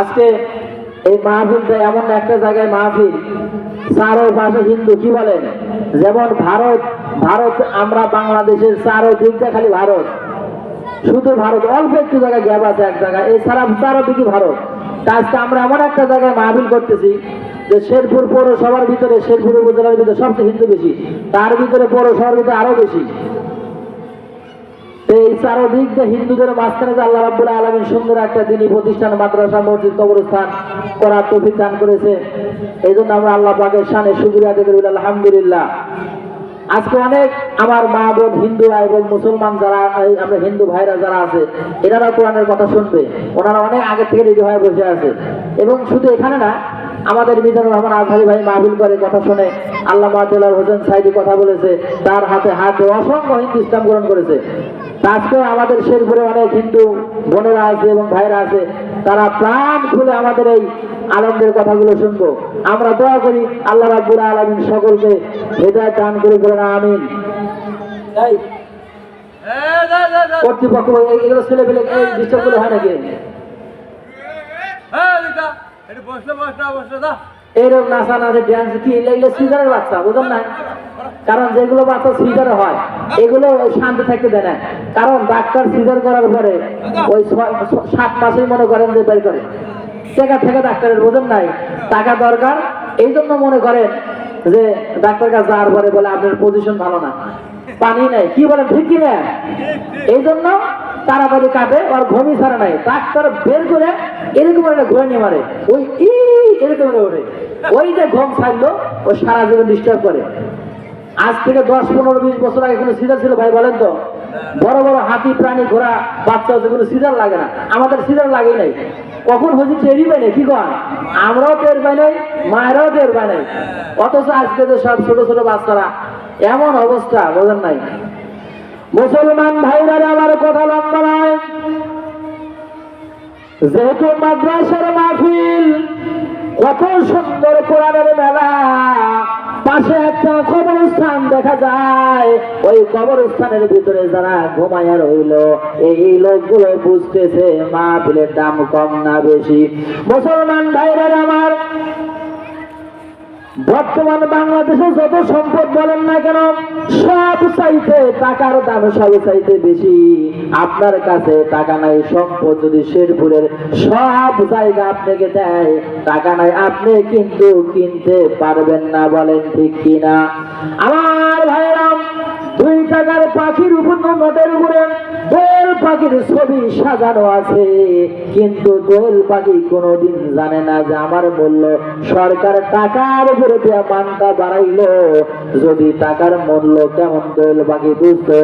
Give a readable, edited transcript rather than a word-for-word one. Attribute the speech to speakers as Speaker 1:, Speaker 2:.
Speaker 1: আজকে এই মাহফিলটা এমন একটা জায়গায় মাহফিল, চারো পাশে হিন্দু, কি বলেন, যেমন ভারত, ভারত আমরা বাংলাদেশের চারো দিকটা খালি ভারত, শুধু ভারত, অল্প একটু জায়গায় গ্যাপ আছে এক জায়গায়, এছাড়া চারোদিকে ভারত। আজকে আমরা এমন একটা জায়গায় মাহফিল করতেছি যে শেরপুর পৌরসভার ভিতরে, শেরপুর উপজেলার ভিতরে সবচেয়ে হিন্দু বেশি, তার ভিতরে পৌরসভার ভিতরে আরো বেশি। এই চারোদিক যে হিন্দুদের মাঝখানে যে আল্লাহ রাব্বুল আলামিন সুন্দর একটা দ্বীনি প্রতিষ্ঠান, মাদ্রাসা, মসজিদ, কবরস্থান করার তৌফিক দান করেছে, এই জন্য আমরা আল্লাহ পাকের শানে শুকরিয়া আদায় করি, আলহামদুলিল্লাহ। আজকে অনেক আমার মা বোন হিন্দুরা এবং মুসলমান যারা, আমরা হিন্দু ভাইরা যারা আছে, এনারা কোরআনের কথা শুনবে, ওনারা অনেক আগে থেকে রেডি হয়ে বসে আছে। এবং শুধু এখানে না, আমাদের মিজানুর রহমান আজহারি ভাই মাহফিল করে কথা শুনে, আল্লামা দেলাওয়ার হোসেন সাইদি কথা বলেছে, তার হাতে হাত দিয়ে অসংখ্য হিন্দু ইসলাম গ্রহণ করেছে। আজকে আমাদের শেরপুরে অনেক হিন্দু বোনেরা আছে এবং ভাইরা আছে, তারা প্রাণ খুলে আমাদের এই আলেমদের কথাগুলো শুনবো। আমরা দোয়া করি আল্লাহ রাব্বুল আলামিন সকলকে হেদায়েত দান করে বলেন আমিন। কর্তৃপক্ষ এগুলো ছেলে পেলে ডিস্টার্ব করে হয় নাকি? এইরকম নাচা নাচে ড্যান্স কি এগুলো সিজারের বাচ্চা, বুঝলেন না? কারণ যেগুলো বাচ্চা সিজারে হয় এগুলো শান্তি থাকতে দেয় না, কারণ ডাক্তার সিজার করার পরে ওই 7 মাসেই মনে করেন যে বের করে টাকা থেকে ডাক্তারের, বোঝেন নাই, টাকা দরকার, এই জন্য মনে করেন যে ডাক্তার কাছে যাওয়ার পরে বলে আপনার পজিশন ভালো না, পানি নাই, কি বলেন ঠিক কিনা? এই জন্য তাড়াতাড়ি কাটে, আর ঘুমি ছাড়া নাই, ডাক্তার বের করে এরকম একটা ঘুরে নিয়ে মারে, ওই এরকম ওঠে, ওই যে ঘুম ছাড়লো ও সারা জীবন ডিস্টার্ব করে। আজ থেকে 10, 15, 20 বছর আগে কোনো সিজার ছিল ভাই বলেন তো? বড় বড় হাতি, প্রাণী, ঘোড়া, বাচ্চা হচ্ছে, কোনো সিজার লাগে না, আমাদের সিজার লাগে নাই, কখন হয়েছে টেরই পাই নাই, কি কন? আমরাও টের পাই নাই, মায়েরাও টের পাই নাই, অথচ আজকে যে সব ছোট ছোট বাচ্চারা এমন অবস্থা, বোঝেন নাই? মুসলমান ভাইরা আমার কথা লম্বা নয়, যেহেতু মাদ্রাসার মাহফিল, কত সুন্দর কোরআনের মেলা, পাশে একটা কবরস্থান দেখা যায়, ওই কবরস্থানের ভিতরে যারা ঘুমায়া রইল, এই লোকগুলো বুঝতেছে মাহফিলের দাম কম না বেশি। মুসলমান ভাইরা আমার, বর্তমান বাংলাদেশে যত সম্পদ বলেন না কেন, সব চাইতে টাকার দাম সব চাইতে বেশি। আপনার কাছে টাকা নাই, সম্পদ যদি শেরপুরের সব জায়গা আপনাকে দেয়, টাকা নাই, আপনি কিন্তু কিনতে পারবেন না, বলেন ঠিক কিনা? আমার ভাইরাম, 2 টাকার পাখির উপর, নোটের উপরে দোয়েল পাখির ছবি সাজানো আছে, কিন্তু দোয়েল পাখি কোনোদিন জানে না যে আমার মূল্য সরকার টাকার উপরে মানটা বাড়াইলো। যদি টাকার মূল্য কেমন দোয়েল পাখি বুঝতো,